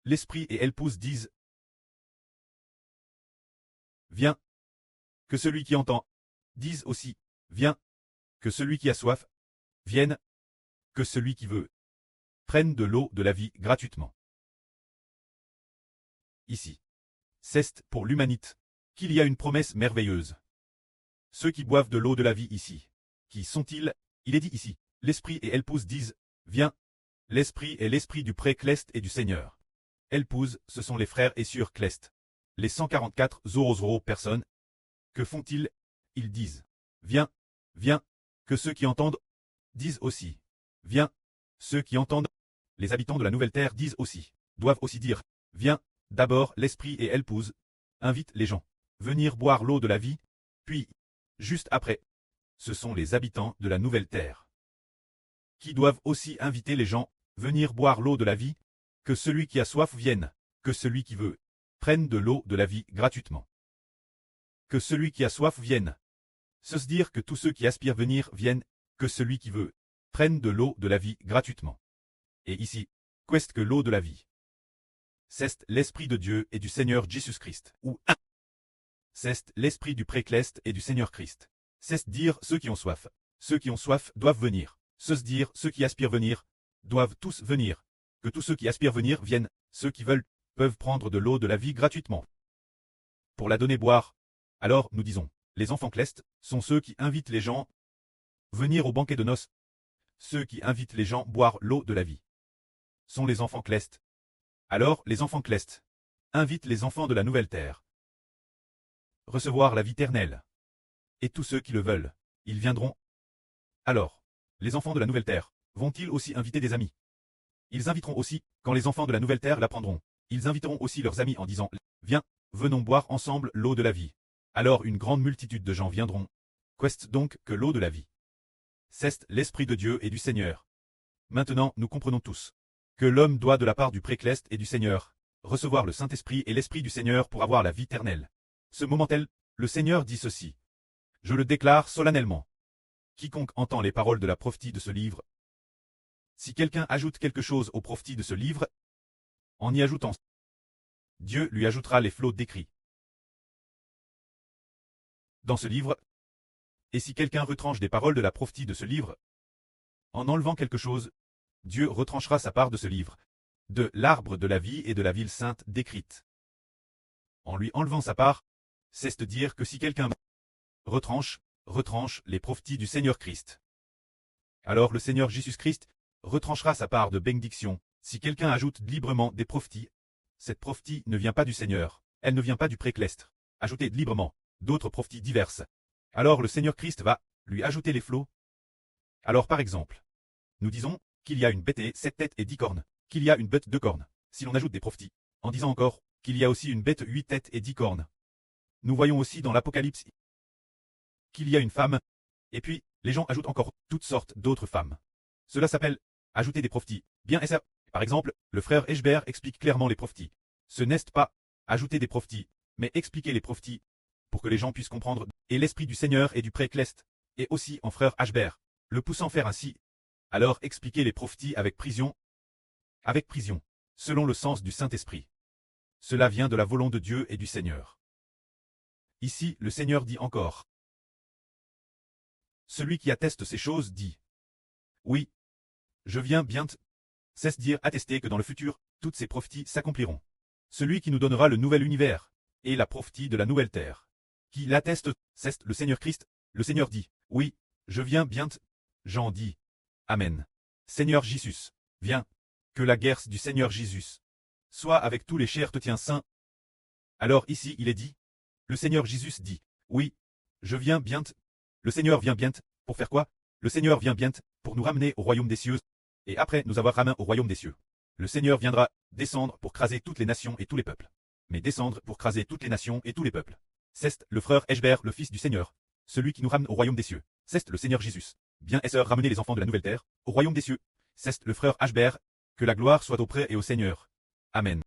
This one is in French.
l'Esprit et l'épouse disent: Viens. Que celui qui entend dise aussi: Viens. Que celui qui a soif vienne. Que celui qui veut prenne de l'eau de la vie gratuitement. Ici, c'est pour l'humanité qu'il y a une promesse merveilleuse. Ceux qui boivent de l'eau de la vie ici, qui sont-ils? Il est dit ici, l'Esprit et l'épouse disent: Viens. L'Esprit est l'Esprit du pré-Clest et du Seigneur. Épouse, ce sont les frères et sœurs Clest. Les 144 personnes. Que font-ils? Ils disent: Viens, viens. Que ceux qui entendent disent aussi: Viens. Ceux qui entendent, les habitants de la nouvelle terre disent aussi, doivent aussi dire: Viens. D'abord, l'Esprit et l'épouse invitent les gens venir boire l'eau de la vie, puis, juste après, ce sont les habitants de la nouvelle terre qui doivent aussi inviter les gens venir boire l'eau de la vie. Que celui qui a soif vienne, que celui qui veut prenne de l'eau de la vie gratuitement. Que celui qui a soif vienne. Se dire que tous ceux qui aspirent venir viennent, que celui qui veut prenne de l'eau de la vie gratuitement. Et ici, qu'est-ce que l'eau de la vie? C'est l'Esprit de Dieu et du Seigneur Jésus-Christ, ou un. C'est l'Esprit du pré-Clest et du Seigneur Christ. C'est dire ceux qui ont soif. Ceux qui ont soif doivent venir. Se dire ceux qui aspirent venir doivent tous venir. Que tous ceux qui aspirent venir viennent. Ceux qui veulent peuvent prendre de l'eau de la vie gratuitement. Pour la donner boire. Alors, nous disons, les enfants Clest sont ceux qui invitent les gens venir au banquet de noces. Ceux qui invitent les gens boire l'eau de la vie sont les enfants Clest. Alors, les enfants Clest invitent les enfants de la nouvelle terre recevoir la vie éternelle. Et tous ceux qui le veulent, ils viendront. Alors, les enfants de la nouvelle terre vont-ils aussi inviter des amis? Ils inviteront aussi, quand les enfants de la nouvelle terre l'apprendront, ils inviteront aussi leurs amis en disant: Viens, venons boire ensemble l'eau de la vie. Alors une grande multitude de gens viendront. Qu'est-ce donc que l'eau de la vie? C'est l'Esprit de Dieu et du Seigneur. Maintenant, nous comprenons tous que l'homme doit de la part du pré-Clest et du Seigneur recevoir le Saint-Esprit et l'Esprit du Seigneur pour avoir la vie éternelle. Ce moment-là, le Seigneur dit ceci: Je le déclare solennellement. Quiconque entend les paroles de la prophétie de ce livre, si quelqu'un ajoute quelque chose aux prophéties de ce livre, en y ajoutant, Dieu lui ajoutera les flots d'écrits dans ce livre. Et si quelqu'un retranche des paroles de la prophétie de ce livre, en enlevant quelque chose, Dieu retranchera sa part de ce livre, de l'arbre de la vie et de la ville sainte décrite. En lui enlevant sa part, c'est dire que si quelqu'un retranche les prophéties du Seigneur Christ, alors le Seigneur Jésus-Christ retranchera sa part de bénédiction. Si quelqu'un ajoute librement des prophéties, cette prophétie ne vient pas du Seigneur, elle ne vient pas du pré-Clest. Ajouter librement d'autres prophéties diverses, alors le Seigneur Christ va lui ajouter les flots. Alors par exemple, nous disons qu'il y a une bête et 7 têtes et 10 cornes, qu'il y a une bête 2 cornes. Si l'on ajoute des prophéties, en disant encore qu'il y a aussi une bête 8 têtes et 10 cornes, nous voyons aussi dans l'Apocalypse qu'il y a une femme, et puis les gens ajoutent encore toutes sortes d'autres femmes. Cela s'appelle ajouter des prophéties. Bien et ça. Par exemple, le frère Eschber explique clairement les prophéties. Ce n'est pas ajouter des prophéties, mais expliquer les prophéties pour que les gens puissent comprendre. Et l'Esprit du Seigneur et du pré-Clest, et aussi en frère Eschber, le poussant faire ainsi. Alors expliquer les prophéties avec prison, selon le sens du Saint-Esprit. Cela vient de la volonté de Dieu et du Seigneur. Ici, le Seigneur dit encore. Celui qui atteste ces choses dit: Oui, je viens bientôt. C'est dire attester que dans le futur, toutes ces prophéties s'accompliront. Celui qui nous donnera le nouvel univers, et la prophétie de la nouvelle terre, qui l'atteste, c'est le Seigneur Christ. Le Seigneur dit: Oui, je viens bientôt. Jean dit: Amen. Seigneur Jésus, viens. Que la guerre du Seigneur Jésus soit avec tous les chers chrétiens saints. Alors ici il est dit, le Seigneur Jésus dit: Oui, je viens bientôt. Le Seigneur vient bientôt. Pour faire quoi? Le Seigneur vient bientôt pour nous ramener au royaume des cieux. Et après nous avoir ramené au royaume des cieux, le Seigneur viendra descendre pour craser toutes les nations et tous les peuples. Mais descendre pour craser toutes les nations et tous les peuples. C'est le frère Eschber, le fils du Seigneur, celui qui nous ramène au royaume des cieux. C'est le Seigneur Jésus. Bien et sœurs, ramener les enfants de la nouvelle terre au royaume des cieux. C'est le frère Eschber. Que la gloire soit auprès et au Seigneur. Amen.